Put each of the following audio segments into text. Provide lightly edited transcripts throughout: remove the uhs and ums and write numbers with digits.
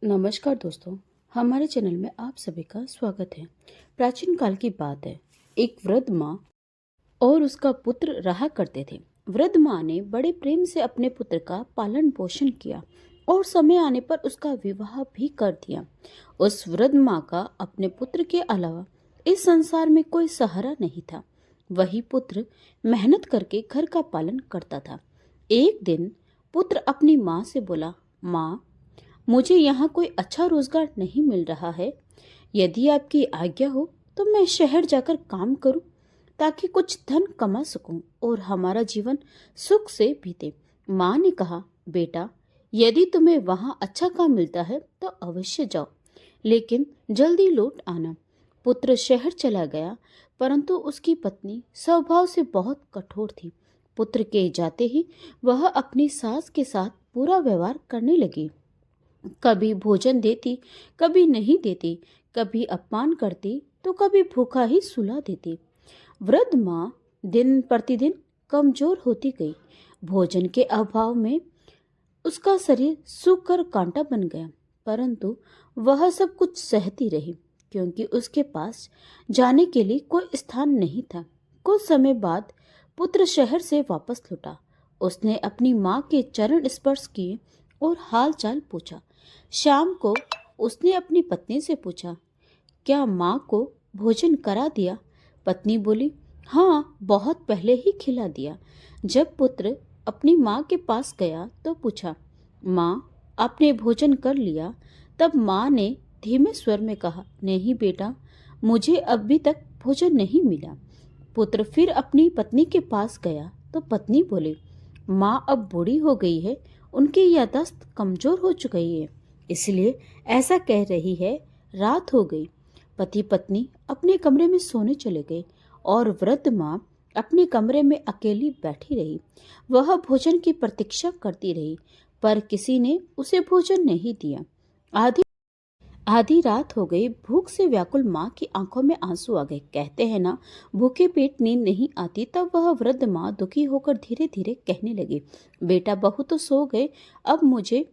नमस्कार दोस्तों, हमारे चैनल में आप सभी का स्वागत है। प्राचीन काल की बात है। एक वृद्ध माँ और उसका पुत्र रहा करते थे। वृद्ध माँ ने बड़े प्रेम से अपने पुत्र का पालन पोषण किया और समय आने पर उसका विवाह भी कर दिया। उस वृद्ध माँ का अपने पुत्र के अलावा इस संसार में कोई सहारा नहीं था। वही पुत्र मेहनत करके घर का पालन करता था। एक दिन पुत्र अपनी माँ से बोला, माँ, मुझे यहाँ कोई अच्छा रोजगार नहीं मिल रहा है। यदि आपकी आज्ञा हो तो मैं शहर जाकर काम करूं ताकि कुछ धन कमा सकूं और हमारा जीवन सुख से बीते। माँ ने कहा, बेटा, यदि तुम्हें वहाँ अच्छा काम मिलता है तो अवश्य जाओ, लेकिन जल्दी लौट आना। पुत्र शहर चला गया, परंतु उसकी पत्नी स्वभाव से बहुत कठोर थी। पुत्र के जाते ही वह अपनी सास के साथ बुरा व्यवहार करने लगी। कभी भोजन देती, कभी नहीं देती, कभी अपमान करती तो कभी भूखा ही सुला देती। वृद्ध माँ दिन प्रतिदिन कमजोर होती गई। भोजन के अभाव में उसका शरीर सूख कर कांटा बन गया, परंतु वह सब कुछ सहती रही क्योंकि उसके पास जाने के लिए कोई स्थान नहीं था। कुछ समय बाद पुत्र शहर से वापस लौटा। उसने अपनी माँ के चरण स्पर्श किए और हाल चाल पूछा। शाम को उसने अपनी पत्नी से पूछा, क्या माँ को भोजन करा दिया? पत्नी बोली, हाँ, बहुत पहले ही खिला दिया। जब पुत्र अपनी माँ के पास गया तो पूछा, माँ, आपने भोजन कर लिया? तब माँ ने धीमे स्वर में कहा, नहीं बेटा, मुझे अभी तक भोजन नहीं मिला। पुत्र फिर अपनी पत्नी के पास गया तो पत्नी बोली, माँ अब बूढ़ी हो गई है, उनकी याददाश्त कमजोर हो चुकी है, इसलिए ऐसा कह रही है। रात हो गई। पति पत्नी अपने कमरे में सोने चले गए और वृद्ध माँ अपने कमरे में अकेली बैठी रही। वह भोजन की प्रतीक्षा करती रही, पर किसी ने उसे भोजन नहीं दिया। आधी आधी रात हो गई। भूख से व्याकुल माँ की आंखों में आंसू आ गए। कहते हैं ना, भूखे पेट नींद नहीं आती। तब वह वृद्ध माँ दुखी होकर धीरे धीरे कहने लगी, बेटा, बहू तो सो गए, अब मुझे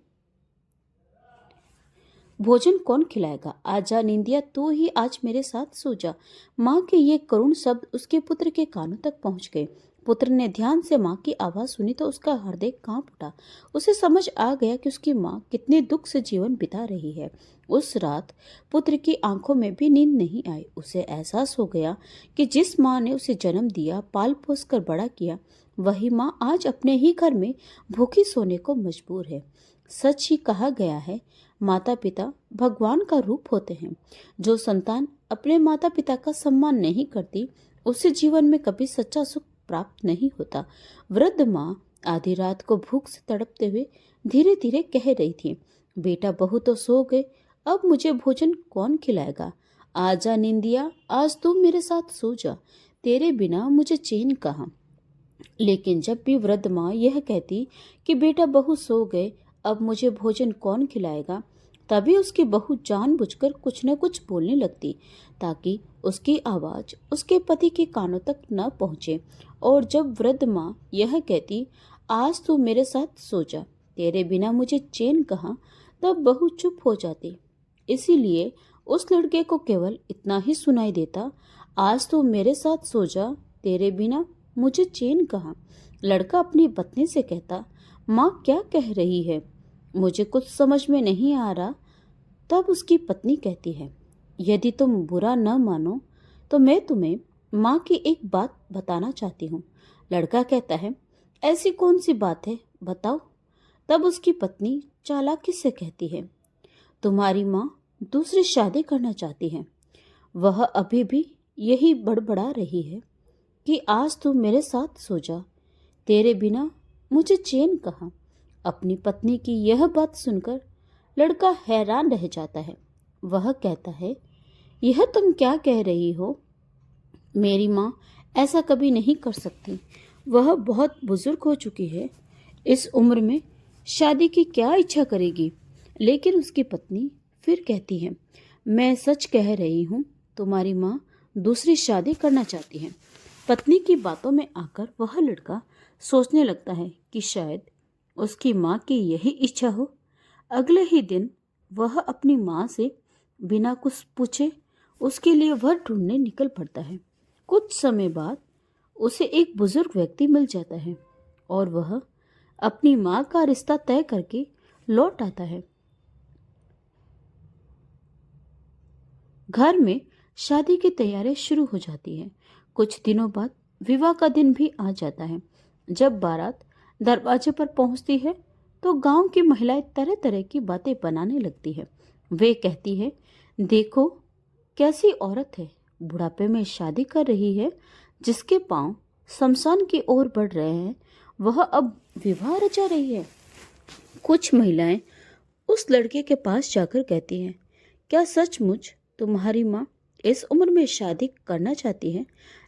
भोजन कौन खिलाएगा? आजा निंदिया, तू ही आज मेरे साथ सो जा। माँ के ये करुण शब्द उसके पुत्र के कानों तक पहुंच गए। पुत्र ने ध्यान से माँ की आवाज सुनी तो उसका हृदय कांप उठा। उसे समझ आ गया कि उसकी माँ कितने दुख से जीवन बिता रही है। उस रात पुत्र की आंखों में भी नींद नहीं आई। उसे एहसास हो गया कि जिस माँ ने उसे जन्म दिया, पाल पोस कर बड़ा किया, वही माँ आज अपने ही घर में भूखी सोने को मजबूर है। सच ही कहा गया है, माता पिता भगवान का रूप होते हैं। जो संतान अपने माता पिता का सम्मान नहीं करती, उसे जीवन में कभी सच्चा सुख प्राप्त नहीं होता। वृद्ध माँ आधी रात को भूख से तड़पते हुए धीरे धीरे कह रही थी, बेटा, बहू तो सो गए, अब मुझे भोजन कौन खिलाएगा? आजा निंदिया, आज तू मेरे साथ सो जा, तेरे बिना मुझे चैन कहाँ। लेकिन जब भी वृद्ध माँ यह कहती कि बेटा, बहू सो गए, अब मुझे भोजन कौन खिलाएगा, तभी उसकी बहू जानबूझकर कुछ न कुछ बोलने लगती ताकि उसकी आवाज उसके पति के कानों तक न पहुंचे। और जब वृद्ध माँ यह कहती, आज तू मेरे साथ सो जा, तेरे बिना मुझे चैन कहाँ, तब बहू चुप हो जाती। इसीलिए उस लड़के को केवल इतना ही सुनाई देता, आज तू मेरे साथ सो जा, तेरे बिना मुझे चैन कहाँ। लड़का अपनी पत्नी से कहता, माँ क्या कह रही है, मुझे कुछ समझ में नहीं आ रहा। तब उसकी पत्नी कहती है, यदि तुम बुरा न मानो तो मैं तुम्हें माँ की एक बात बताना चाहती हूँ। लड़का कहता है, ऐसी कौन सी बात है, बताओ। तब उसकी पत्नी चालाकी से कहती है, तुम्हारी माँ दूसरी शादी करना चाहती है। वह अभी भी यही बड़बड़ा रही है कि आज तू मेरे साथ सो जा, तेरे बिना मुझे चैन कहाँ। अपनी पत्नी की यह बात सुनकर लड़का हैरान रह जाता है। वह कहता है, यह तुम क्या कह रही हो? मेरी माँ ऐसा कभी नहीं कर सकती। वह बहुत बुजुर्ग हो चुकी है, इस उम्र में शादी की क्या इच्छा करेगी? लेकिन उसकी पत्नी फिर कहती है, मैं सच कह रही हूँ, तुम्हारी माँ दूसरी शादी करना चाहती है। पत्नी की बातों में आकर वह लड़का सोचने लगता है कि शायद उसकी माँ की यही इच्छा हो। अगले ही दिन वह अपनी माँ से बिना कुछ पूछे उसके लिए वर ढूंढने निकल पड़ता है। कुछ समय बाद उसे एक बुजुर्ग व्यक्ति मिल जाता है और वह अपनी माँ का रिश्ता तय करके लौट आता है। घर में शादी की तैयारी शुरू हो जाती है। कुछ दिनों बाद विवाह का दिन भी आ जाता है। जब बारात दरवाजे पर पहुंचती है तो गांव की महिलाएं तरह तरह की बातें बनाने लगती है। वे कहती है, देखो कैसी औरत है, बुढ़ापे में शादी कर रही है, जिसके पांव शमशान की ओर बढ़ रहे हैं, वह अब विवाह रचा रही है। कुछ महिलाएं उस लड़के के पास जाकर कहती हैं, क्या सचमुच तुम्हारी माँ इस उम्र में शादी करना चाहती है?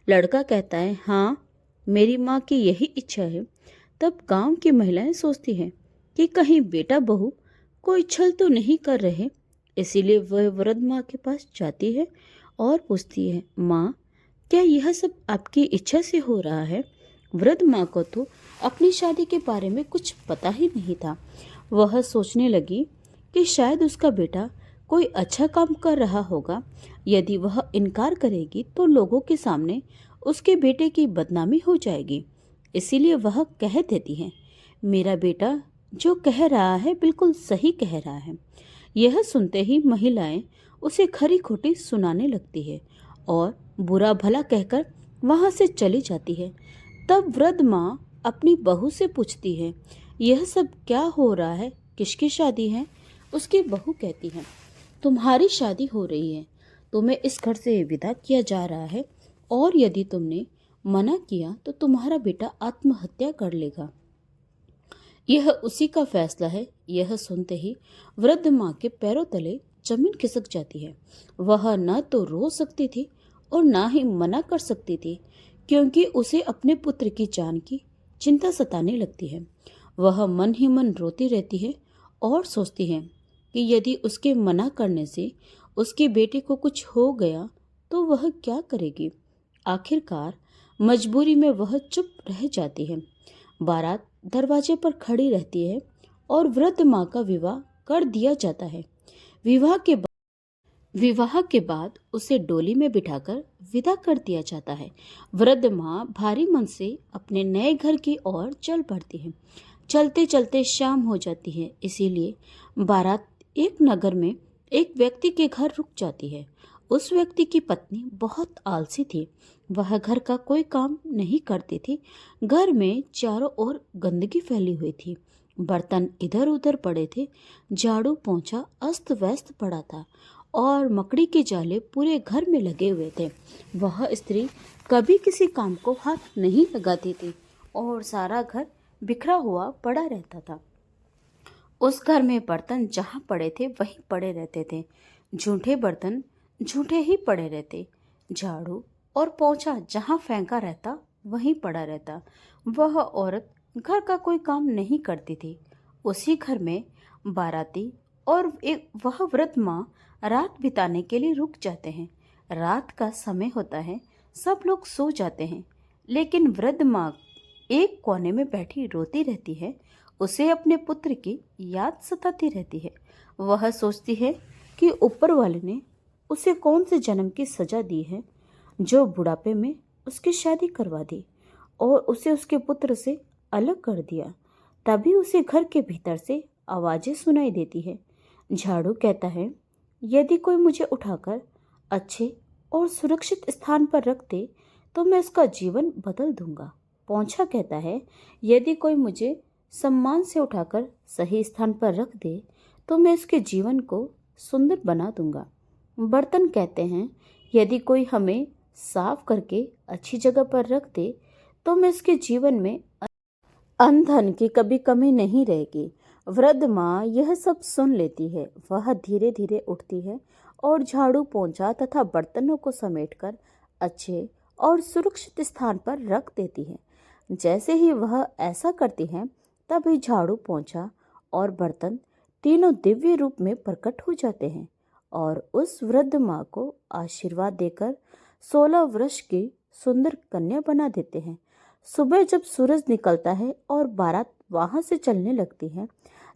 लड़का कहता है, हाँ, मेरी माँ की यही इच्छा है। तब गांव की महिलाएं सोचती हैं कि कहीं बेटा बहू कोई छल तो नहीं कर रहे, इसीलिए वह वृद्ध माँ के पास जाती है और पूछती है, माँ, क्या यह सब आपकी इच्छा से हो रहा है? वृद्ध माँ को तो अपनी शादी के बारे में कुछ पता ही नहीं था। वह सोचने लगी कि शायद उसका बेटा कोई अच्छा काम कर रहा होगा। यदि वह इनकार करेगी तो लोगों के सामने उसके बेटे की बदनामी हो जाएगी। इसीलिए वह कह देती है, मेरा बेटा जो कह रहा है बिल्कुल सही कह रहा है। यह सुनते ही महिलाएं उसे खरी खोटी सुनाने लगती है और बुरा भला कहकर वहां से चली जाती है। तब वृद्ध माँ अपनी बहू से पूछती है, यह सब क्या हो रहा है, किसकी शादी है? उसकी बहू कहती है, तुम्हारी शादी हो रही है, तुम्हें इस घर से विदा किया जा रहा है और यदि तुमने मना किया तो तुम्हारा बेटा आत्महत्या कर लेगा। यह उसी का फैसला है। यह सुनते ही वृद्ध माँ के पैरों तले जमीन खिसक जाती है। वह न तो रो सकती थी और ना ही मना कर सकती थी, क्योंकि उसे अपने पुत्र की जान की चिंता सताने लगती है। वह मन ही मन रोती रहती है और सोचती है कि यदि उसके मना करने से उसके बेटे को कुछ हो गया तो वह क्या करेगी। आखिरकार मजबूरी में वह चुप रह जाती है। बारात दरवाजे पर खड़ी रहती है और वृद्ध माँ का विवाह कर दिया जाता है। विवाह के बाद उसे डोली में बिठाकर विदा कर दिया जाता है। वृद्ध माँ भारी मन से अपने नए घर की ओर चल पड़ती है। चलते चलते शाम हो जाती है, इसीलिए बारात एक नगर में एक व्यक्ति के घर रुक जाती है। उस व्यक्ति की पत्नी बहुत आलसी थी। वह घर का कोई काम नहीं करती थी। घर में चारों ओर गंदगी फैली हुई थी। बर्तन इधर उधर पड़े थे। झाड़ू पोंछा अस्त व्यस्त पड़ा था और मकड़ी के जाले पूरे घर में लगे हुए थे। वह स्त्री कभी किसी काम को हाथ नहीं लगाती थी और सारा घर बिखरा हुआ पड़ा रहता था। उस घर में बर्तन जहाँ पड़े थे वहीं पड़े रहते थे। झूठे बर्तन झूठे ही पड़े रहते। झाड़ू और पोंछा जहाँ फेंका रहता वहीं पड़ा रहता। वह औरत घर का कोई काम नहीं करती थी। उसी घर में बाराती और वह वृद्ध माँ रात बिताने के लिए रुक जाते हैं। रात का समय होता है, सब लोग सो जाते हैं, लेकिन वृद्ध माँ एक कोने में बैठी रोती रहती है। उसे अपने पुत्र की याद सताती रहती है। वह सोचती है कि ऊपर वाले ने उसे कौन से जन्म की सजा दी है, जो बुढ़ापे में उसकी शादी करवा दी और उसे उसके पुत्र से अलग कर दिया। तभी उसे घर के भीतर से आवाजें सुनाई देती है। झाड़ू कहता है, यदि कोई मुझे उठाकर अच्छे और सुरक्षित स्थान पर रख दे तो मैं उसका जीवन बदल दूंगा। पोंछा कहता है, यदि कोई मुझे सम्मान से उठाकर सही स्थान पर रख दे तो मैं उसके जीवन को सुंदर बना दूंगा। बर्तन कहते हैं, यदि कोई हमें साफ करके अच्छी जगह पर रख दे तो मैं उसके जीवन में अन्न धन की कभी कमी नहीं रहेगी। वृद्ध माँ यह सब सुन लेती है। वह धीरे धीरे उठती है और झाड़ू पोंछा तथा बर्तनों को समेटकर अच्छे और सुरक्षित स्थान पर रख देती है। जैसे ही वह ऐसा करती है तभी झाड़ू पोंछा और बर्तन तीनों दिव्य रूप में प्रकट हो जाते हैं और उस वृद्ध माँ को आशीर्वाद देकर 16 वर्ष की सुंदर कन्या बना देते हैं। सुबह जब सूरज निकलता है और बारात वहां से चलने लगती है,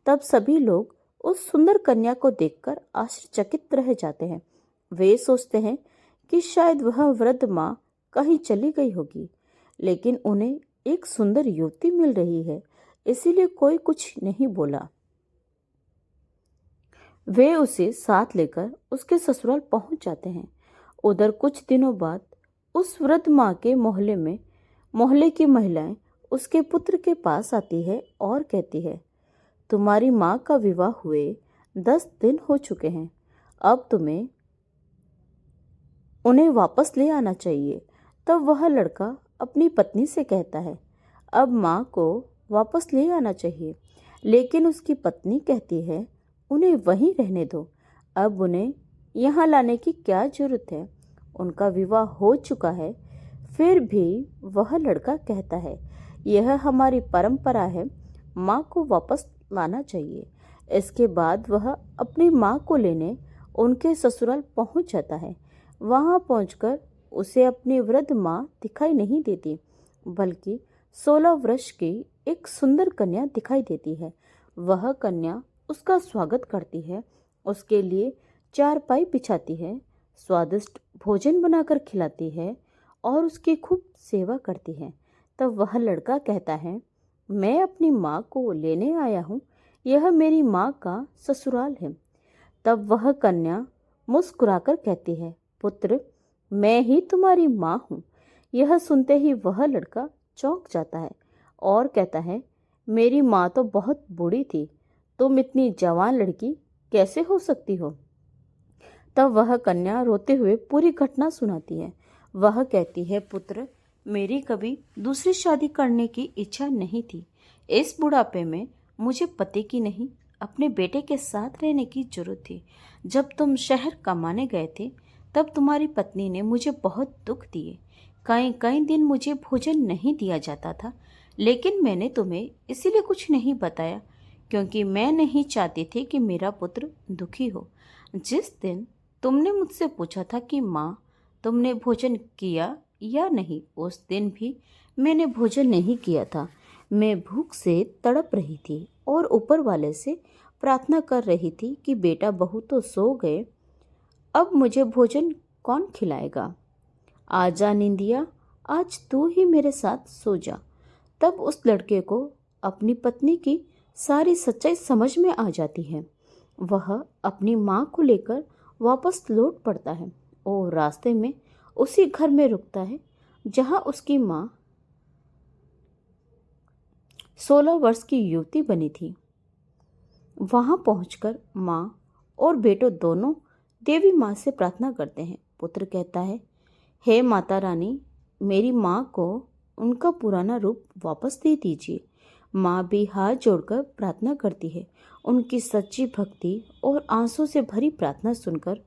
तब सभी लोग उस सुंदर कन्या को देखकर आश्चर्यचकित रह जाते हैं। वे सोचते हैं कि शायद वह वृद्ध माँ कहीं चली गई होगी, लेकिन उन्हें एक सुंदर युवती मिल रही है, इसीलिए कोई कुछ नहीं बोला। वे उसे साथ लेकर उसके ससुराल पहुंच जाते हैं। उधर कुछ दिनों बाद उस वृद्ध माँ के मोहल्ले की महिलाएं उसके पुत्र के पास आती है और कहती है, तुम्हारी माँ का विवाह हुए 10 दिन हो चुके हैं, अब तुम्हें उन्हें वापस ले आना चाहिए। तब वह लड़का अपनी पत्नी से कहता है, अब माँ को वापस ले आना चाहिए, लेकिन उसकी पत्नी कहती है, उन्हें वहीं रहने दो, अब उन्हें यहाँ लाने की क्या जरूरत है, उनका विवाह हो चुका है। फिर भी वह लड़का कहता है, यह हमारी परंपरा है, माँ को वापस लाना चाहिए। इसके बाद वह अपनी माँ को लेने उनके ससुराल पहुंच जाता है। वहां पहुंचकर उसे अपनी वृद्ध माँ दिखाई नहीं देती, बल्कि 16 वर्ष की एक सुंदर कन्या दिखाई देती है। वह कन्या उसका स्वागत करती है, उसके लिए चारपाई बिछाती है, स्वादिष्ट भोजन बनाकर खिलाती है और उसकी खूब सेवा करती है। तब वह लड़का कहता है, मैं अपनी माँ को लेने आया हूँ, यह मेरी माँ का ससुराल है। तब वह कन्या मुस्कुराकर कहती है, पुत्र, मैं ही तुम्हारी माँ हूँ। यह सुनते ही वह लड़का चौंक जाता है और कहता है, मेरी माँ तो बहुत बूढ़ी थी, तुम इतनी जवान लड़की कैसे हो सकती हो। तब वह कन्या रोते हुए पूरी घटना सुनाती है। वह कहती है, पुत्र, मेरी कभी दूसरी शादी करने की इच्छा नहीं थी। इस बुढ़ापे में मुझे पति की नहीं, अपने बेटे के साथ रहने की जरूरत थी। जब तुम शहर कमाने गए थे, तब तुम्हारी पत्नी ने मुझे बहुत दुख दिए। कई कई दिन मुझे भोजन नहीं दिया जाता था, लेकिन मैंने तुम्हें इसीलिए कुछ नहीं बताया, क्योंकि मैं नहीं चाहती थी कि मेरा पुत्र दुखी हो। जिस दिन तुमने मुझसे पूछा था कि माँ, तुमने भोजन किया या नहीं, उस दिन भी मैंने भोजन नहीं किया था। मैं भूख से तड़प रही थी और ऊपर वाले से प्रार्थना कर रही थी कि बेटा बहू तो सो गए, अब मुझे भोजन कौन खिलाएगा। आजा निंदिया, आज तू ही मेरे साथ सो जा। तब उस लड़के को अपनी पत्नी की सारी सच्चाई समझ में आ जाती है। वह अपनी माँ को लेकर वापस लौट पड़ता है और रास्ते में उसी घर में रुकता है जहाँ उसकी माँ 16 वर्ष की युवती बनी थी। वहां पहुंचकर माँ और बेटो दोनों देवी माँ से प्रार्थना करते हैं। पुत्र कहता है, हे माता रानी, मेरी माँ को उनका पुराना रूप वापस दे दीजिए। माँ भी हाथ जोड़कर प्रार्थना करती है। उनकी सच्ची भक्ति और आंसू से भरी प्रार्थना सुनकर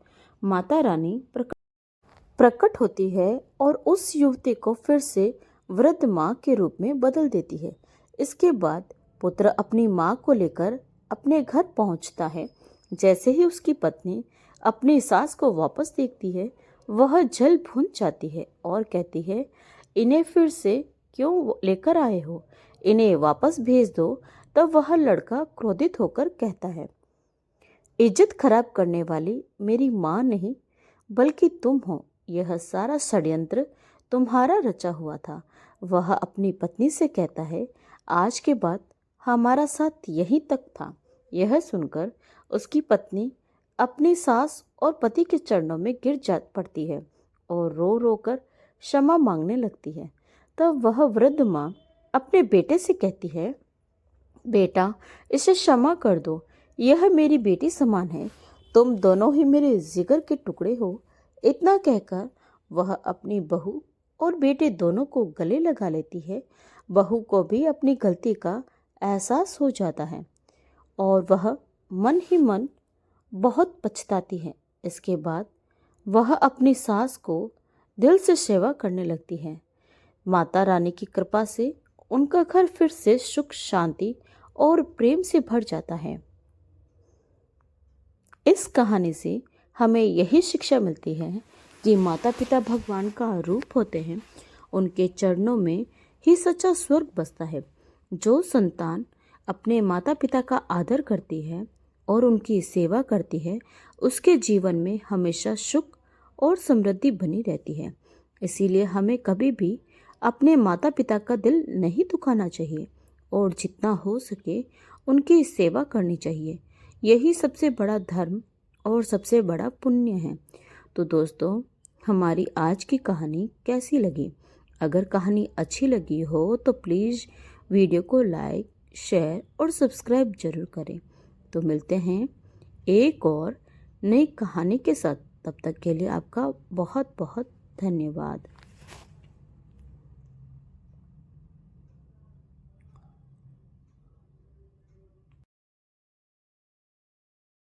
माता रानी प्रकट होती है और उस युवती को फिर से वृद्ध माँ के रूप में बदल देती है। इसके बाद पुत्र अपनी माँ को लेकर अपने घर पहुंचता है। जैसे ही उसकी पत्नी अपनी सास को वापस देखती है, वह जल भून जाती है और कहती है, इन्हें फिर से क्यों लेकर आए हो, इन्हें वापस भेज दो। तब वह लड़का क्रोधित होकर कहता है, इज्जत खराब करने वाली मेरी माँ नहीं बल्कि तुम हो। यह सारा षड्यंत्र तुम्हारा रचा हुआ था। वह अपनी पत्नी से कहता है, आज के बाद हमारा साथ यहीं तक था। यह सुनकर उसकी पत्नी अपनी सास और पति के चरणों में गिर जा पड़ती है और रो रो कर क्षमा मांगने लगती है। तब वह वृद्ध माँ अपने बेटे से कहती है, बेटा, इसे क्षमा कर दो, यह मेरी बेटी समान है, तुम दोनों ही मेरे जिगर के टुकड़े हो। इतना कहकर वह अपनी बहू और बेटे दोनों को गले लगा लेती है। बहू को भी अपनी गलती का एहसास हो जाता है और वह मन ही मन बहुत पछताती है। इसके बाद वह अपनी सास को दिल से सेवा करने लगती है। माता रानी की कृपा से उनका घर फिर से सुख, शांति और प्रेम से भर जाता है। इस कहानी से हमें यही शिक्षा मिलती है कि माता पिता भगवान का रूप होते हैं। उनके चरणों में ही सच्चा स्वर्ग बसता है। जो संतान अपने माता पिता का आदर करती है और उनकी सेवा करती है उसके जीवन में हमेशा सुख और समृद्धि बनी रहती है। इसीलिए हमें कभी भी अपने माता पिता का दिल नहीं दुखाना चाहिए और जितना हो सके उनकी सेवा करनी चाहिए। यही सबसे बड़ा धर्म और सबसे बड़ा पुण्य है। तो दोस्तों, हमारी आज की कहानी कैसी लगी? अगर कहानी अच्छी लगी हो तो प्लीज़ वीडियो को लाइक, शेयर और सब्सक्राइब जरूर करें। तो मिलते हैं एक और नई कहानी के साथ। तब तक के लिए आपका बहुत बहुत धन्यवाद।